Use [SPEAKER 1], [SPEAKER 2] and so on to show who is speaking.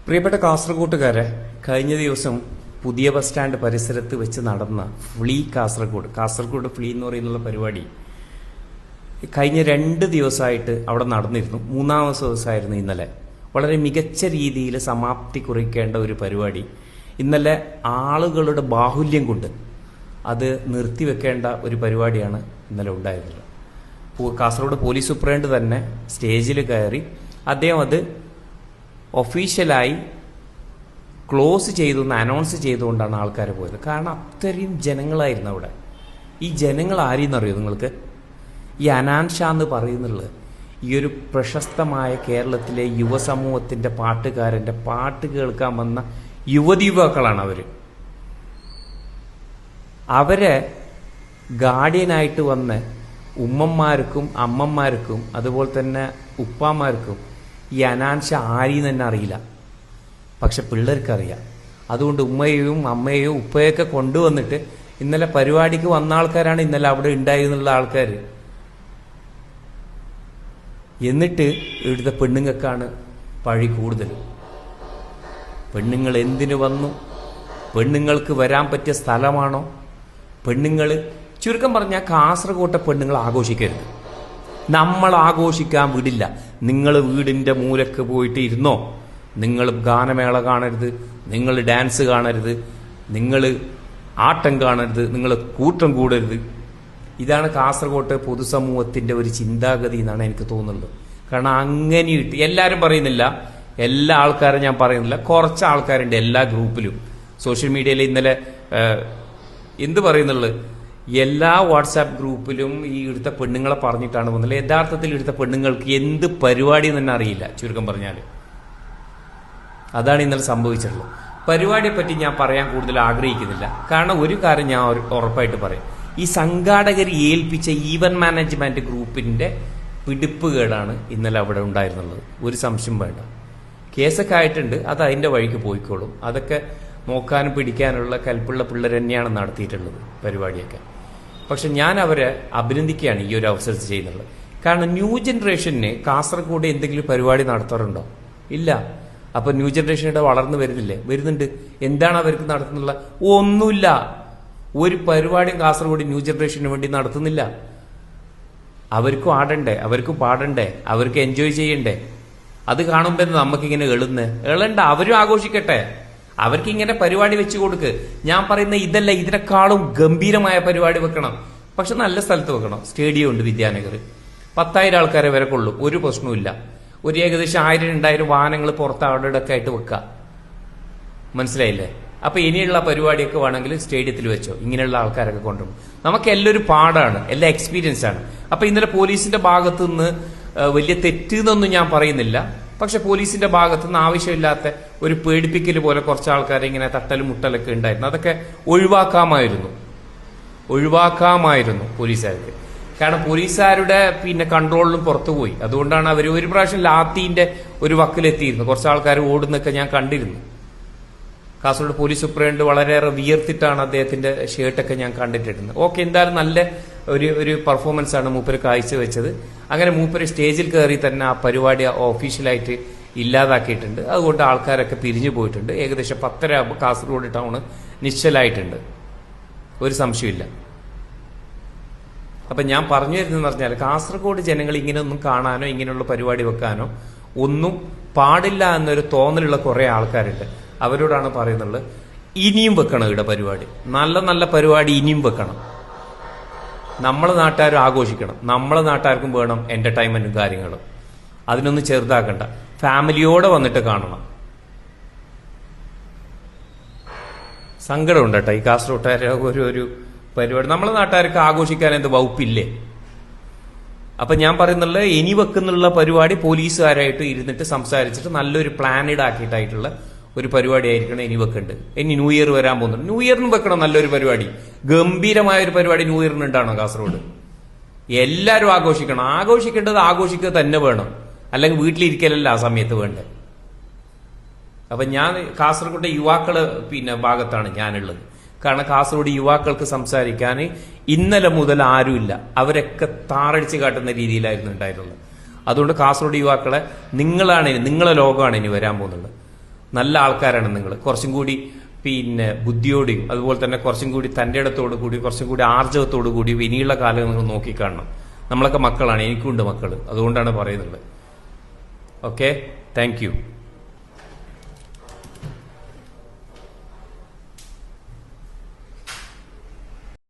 [SPEAKER 1] പ്രിയപ്പെട്ട കാസർഗോട്ടുകാരെ, കഴിഞ്ഞ ദിവസം പുതിയ ബസ് സ്റ്റാൻഡ് പരിസരത്ത് വെച്ച് നടന്ന ഫ്ലീ കാസർഗോഡ് ഫ്ലീ എന്ന് പറയുന്ന പരിപാടി കഴിഞ്ഞ 2 ദിവസമായിട്ട് അവിടെ നടന്നിരുന്നു. 3-ാമത്തെ ദിവസമായിരുന്നു ഇന്നലെ. വളരെ മികച്ച രീതിയിൽ സമാപ്തി കുറിക്കേണ്ട ഒരു പരിപാടി ഇന്നലെ ആളുകളുടെ ബാഹുല്യം കൊണ്ട് അത് നിർത്തിവെക്കേണ്ട ഒരു പരിപാടിയാണ് ഇന്നലെ ഉണ്ടായിരുന്നത്. കാസർഗോഡ് പോലീസ് സൂപ്രണ്ട് തന്നെ സ്റ്റേജിൽ കയറി അദ്ദേഹം അത് ഒഫീഷ്യലായി ക്ലോസ് ചെയ്തു അനൗൺസ് ചെയ്തുകൊണ്ടാണ് ആൾക്കാർ പോയത്. കാരണം അത്രയും ജനങ്ങളായിരുന്നു അവിടെ. ഈ ജനങ്ങൾ ആരെയെന്നറിയോ നിങ്ങൾക്ക്? ഈ അനാൻ ഷാ എന്ന് പറയുന്നുള്ളത് ഈ ഒരു പ്രശസ്തമായ കേരളത്തിലെ യുവസമൂഹത്തിൻ്റെ പാട്ടുകാരൻ്റെ പാട്ട് കേൾക്കാൻ വന്ന യുവതീവാക്കളാണ് അവരെ ഗാർഡിയനായിട്ട് വന്ന് ഉമ്മമാർക്കും അമ്മമാർക്കും അതുപോലെ തന്നെ ഉപ്പാമാർക്കും ഈ അനാൻ ഷാ ആരെയും തന്നെ അറിയില്ല. പക്ഷെ പിള്ളേർക്കറിയാം. അതുകൊണ്ട് ഉമ്മയെയും അമ്മയെയും ഉപ്പയൊക്കെ കൊണ്ടുവന്നിട്ട് ഇന്നലെ പരിപാടിക്ക് വന്ന ആൾക്കാരാണ് ഇന്നലെ അവിടെ ഉണ്ടായിരുന്നുള്ള ആൾക്കാർ. എന്നിട്ട് ഇവിടുത്തെ പെണ്ണുങ്ങൾക്കാണ് പഴി കൂടുതൽ. പെണ്ണുങ്ങൾ എന്തിനു വന്നു? പെണ്ണുങ്ങൾക്ക് വരാൻ പറ്റിയ സ്ഥലമാണോ? പെണ്ണുങ്ങൾ ചുരുക്കം പറഞ്ഞാൽ കാസർഗോട്ടെ പെണ്ണുങ്ങൾ ആഘോഷിക്കരുത്. നമ്മൾ ആഘോഷിക്കാൻ വിടില്ല. നിങ്ങൾ വീടിൻ്റെ മൂലക്ക് പോയിട്ട് ഇരുന്നോ. നിങ്ങൾ ഗാനമേള കാണരുത്, നിങ്ങൾ ഡാൻസ് കാണരുത്, നിങ്ങൾ ആട്ടം കാണരുത്, നിങ്ങൾ കൂട്ടം കൂടരുത്. ഇതാണ് കാസർഗോട്ടെ പൊതുസമൂഹത്തിൻ്റെ ഒരു ചിന്താഗതി എന്നാണ് എനിക്ക് തോന്നുന്നത്. കാരണം അങ്ങനെയിട്ട് എല്ലാവരും പറയുന്നില്ല, എല്ലാ ആൾക്കാരും ഞാൻ പറയുന്നില്ല, കുറച്ച് ആൾക്കാരുണ്ട് എല്ലാ ഗ്രൂപ്പിലും. സോഷ്യൽ മീഡിയയിൽ ഇന്നലെ എന്ത് പറയുന്നുള്ളത്, എല്ലാ വാട്സാപ്പ് ഗ്രൂപ്പിലും ഈ ഇവിടുത്തെ പെണ്ണുങ്ങളെ പറഞ്ഞിട്ടാണ് വന്നത്. യഥാർത്ഥത്തിൽ ഇവിടുത്തെ പെണ്ണുങ്ങൾക്ക് എന്ത് പരിപാടി തന്നെ അറിയില്ല. ചുരുക്കം പറഞ്ഞാൽ അതാണ് ഇന്നലെ സംഭവിച്ചിട്ടുള്ളത്. പരിപാടിയെ പറ്റി ഞാൻ പറയാൻ കൂടുതൽ ആഗ്രഹിക്കുന്നില്ല. കാരണം ഒരു കാര്യം ഞാൻ ഉറപ്പായിട്ട് പറയാം, ഈ സംഘാടകർ ഏൽപ്പിച്ച ഈവന്റ് മാനേജ്മെന്റ് ഗ്രൂപ്പിന്റെ പിടിപ്പുകേടാണ് ഇന്നലെ അവിടെ ഉണ്ടായിരുന്നുള്ളത്. ഒരു സംശയം വേണ്ട. കേസൊക്കെ ആയിട്ടുണ്ട്, അത് അതിന്റെ വഴിക്ക് പോയിക്കോളും. അതൊക്കെ നോക്കാനും പിടിക്കാനുള്ള കൽപ്പുള്ള പിള്ളേർ തന്നെയാണ് നടത്തിയിട്ടുള്ളത് പരിപാടിയൊക്കെ. പക്ഷെ ഞാൻ അവരെ അഭിനന്ദിക്കുകയാണ് ഈ ഒരു അവസരത്തിൽ ചെയ്യുന്നുള്ളത്. കാരണം ന്യൂ ജനറേഷന് കാസർഗോഡ് എന്തെങ്കിലും പരിപാടി നടത്താറുണ്ടോ? ഇല്ല. അപ്പൊ ന്യൂ ജനറേഷനുടെ വളർന്നു വരുന്നില്ലേ? വരുന്നുണ്ട്. എന്താണ് അവർക്ക് നടത്തുന്നുള്ള? ഒന്നുമില്ല. ഒരു പരിപാടിയും കാസർഗോഡ് ന്യൂ ജനറേഷന് വേണ്ടി നടത്തുന്നില്ല. അവർക്കും ആടണ്ടേ, അവർക്കും പാടണ്ടേ, അവർക്ക് എൻജോയ് ചെയ്യണ്ടേ? അത് കാണുമ്പോൾ നമുക്കിങ്ങനെ എളണ്ട. അവരും ആഘോഷിക്കട്ടെ. അവർക്ക് ഇങ്ങനെ പരിപാടി വെച്ചു കൊടുക്ക്. ഞാൻ പറയുന്ന ഇതല്ല, ഇതിനേക്കാളും ഗംഭീരമായ പരിപാടി വെക്കണം. പക്ഷെ നല്ല സ്ഥലത്ത് വെക്കണം. സ്റ്റേഡിയം ഉണ്ട് വിദ്യാനഗർ. 10,000 ആൾക്കാരെ വരെ കൊള്ളും. ഒരു പ്രശ്നവുമില്ല. ഒരു ഏകദേശം 1000-2000 വാഹനങ്ങൾ പുറത്ത് അവിടെ ഒക്കെ ആയിട്ട് വെക്കുക. മനസ്സിലായില്ലേ? അപ്പൊ ഇനിയുള്ള പരിപാടിയൊക്കെ വേണമെങ്കിൽ സ്റ്റേഡിയത്തിൽ വെച്ചോ. ഇങ്ങനെയുള്ള ആൾക്കാരൊക്കെ കൊണ്ടുപോകും. നമുക്ക് എല്ലാം ഒരു പാടാണ്, എല്ലാം എക്സ്പീരിയൻസ് ആണ്. അപ്പൊ ഇന്നലെ പോലീസിന്റെ ഭാഗത്തു നിന്ന് വലിയ തെറ്റെന്നൊന്നും ഞാൻ പറയുന്നില്ല. പക്ഷെ പോലീസിന്റെ ഭാഗത്തു നിന്ന് ആവശ്യമില്ലാത്ത ഒരു പേടിപ്പിക്കൽ പോലെ കുറച്ച് ആൾക്കാരെ ഇങ്ങനെ തട്ടലും മുട്ടലൊക്കെ ഉണ്ടായിരുന്നു. അതൊക്കെ ഒഴിവാക്കാമായിരുന്നു പോലീസുകാർക്ക്. കാരണം പോലീസുകാരുടെ കൺട്രോളിലും പുറത്തുപോയി. അതുകൊണ്ടാണ് അവർ ഒരു പ്രാവശ്യം ലാത്തിന്റെ ഒരു വക്കിലെത്തിയിരുന്നു. കുറച്ച് ആൾക്കാർ ഓടുന്നൊക്കെ ഞാൻ കണ്ടിരുന്നു. കാസർഗോഡ് പോലീസ് സൂപ്രണ്ട് വളരെയേറെ വിയർത്തിട്ടാണ് അദ്ദേഹത്തിന്റെ ഷർട്ടൊക്കെ ഞാൻ കണ്ടിട്ടിരുന്നത്. ഓക്കെ, എന്തായാലും നല്ല ഒരു പെർഫോമൻസ് ആണ് മൂപ്പര് കാഴ്ചവെച്ചത്. അങ്ങനെ മൂപ്പര് സ്റ്റേജിൽ കയറി തന്നെ ആ പരിപാടി ഒഫീഷ്യലായിട്ട് ഇല്ലാതാക്കിയിട്ടുണ്ട്. അതുകൊണ്ട് ആൾക്കാരൊക്കെ പിരിഞ്ഞു പോയിട്ടുണ്ട്. ഏകദേശം 10:30 കാസർഗോഡ് ടൗണ് നിശ്ചലായിട്ടുണ്ട്. ഒരു സംശയമില്ല. അപ്പൊ ഞാൻ പറഞ്ഞു വരുന്നതെന്ന് പറഞ്ഞാൽ കാസർഗോഡ് ജനങ്ങൾ ഇങ്ങനെയൊന്നും കാണാനോ ഇങ്ങനെയുള്ള പരിപാടി വെക്കാനോ ഒന്നും പാടില്ല എന്നൊരു തോന്നലുള്ള കുറെ ആൾക്കാരുണ്ട്. അവരോടാണ് പറയുന്നത്, ഇനിയും വെക്കണം ഇവിടെ പരിപാടി. നല്ല നല്ല പരിപാടി ഇനിയും വെക്കണം. നമ്മളെ നാട്ടുകാരും ആഘോഷിക്കണം. നമ്മളെ നാട്ടുകാർക്കും വേണം എന്റർടൈൻമെന്റും കാര്യങ്ങളും. അതിനൊന്നും ചെറുതാക്കണ്ട. ഫാമിലിയോടെ വന്നിട്ട് കാണണം. സങ്കടമുണ്ട് കേട്ടോ ഈ കാസർഗോട്ടുകാരെ ഒരു പരിപാടി. നമ്മളെ നാട്ടുകാർക്ക് ആഘോഷിക്കാൻ എന്ത് വകുപ്പില്ലേ? അപ്പൊ ഞാൻ പറയുന്നുള്ളത്, ഇനി വെക്കുന്നുള്ള പരിപാടി പോലീസുകാരായിട്ട് ഇരുന്നിട്ട് സംസാരിച്ചിട്ട് നല്ലൊരു പ്ലാനഡ് ആക്കിയിട്ടായിട്ടുള്ള ഒരു പരിപാടി ആയിരിക്കണം ഇനി വെക്കേണ്ടത്. ഇനി ന്യൂ ഇയർ വരാൻ പോകുന്നുണ്ട്. ന്യൂ ഇയറിന് വെക്കണം നല്ലൊരു പരിപാടി. ഗംഭീരമായ ഒരു പരിപാടി ന്യൂ ഇയറിന് ഉണ്ടാണോ കാസർഗോഡ്? എല്ലാവരും ആഘോഷിക്കണം. ആഘോഷിക്കേണ്ടത് ആഘോഷിക്കുക തന്നെ വേണം. അല്ലെങ്കിൽ വീട്ടിലിരിക്കലല്ല ആ സമയത്ത് വേണ്ടത്. അപ്പൊ ഞാൻ കാസർഗോഡ് യുവാക്കള് ഭാഗത്താണ് ഞാനുള്ളത്. കാരണം കാസർഗോഡ് യുവാക്കൾക്ക് സംസാരിക്കാൻ ഇന്നലെ മുതൽ ആരുമില്ല. അവരൊക്കെ താറടിച്ച് കാട്ടുന്ന രീതിയിലായിരുന്നു ഉണ്ടായിരുന്നത്. അതുകൊണ്ട് കാസർഗോഡ് യുവാക്കളെ നിങ്ങളെ ലോകമാണ് ഇനി വരാൻ പോകുന്നത്. നല്ല ആൾക്കാരാണ് നിങ്ങൾ. കുറച്ചും കൂടി പിന്നെ ബുദ്ധിയോടെയും അതുപോലെ തന്നെ കുറച്ചും കൂടി തൻ്റെ ഇടത്തോടു കൂടി കുറച്ചും കൂടി ആർജവത്തോടു കൂടി ഇനിയുള്ള കാലം നിങ്ങൾ നോക്കിക്കാണണം. നമ്മളൊക്കെ മക്കളാണ്, എനിക്കുണ്ട് മക്കൾ, അതുകൊണ്ടാണ് പറയുന്നത്. Okay, thank you.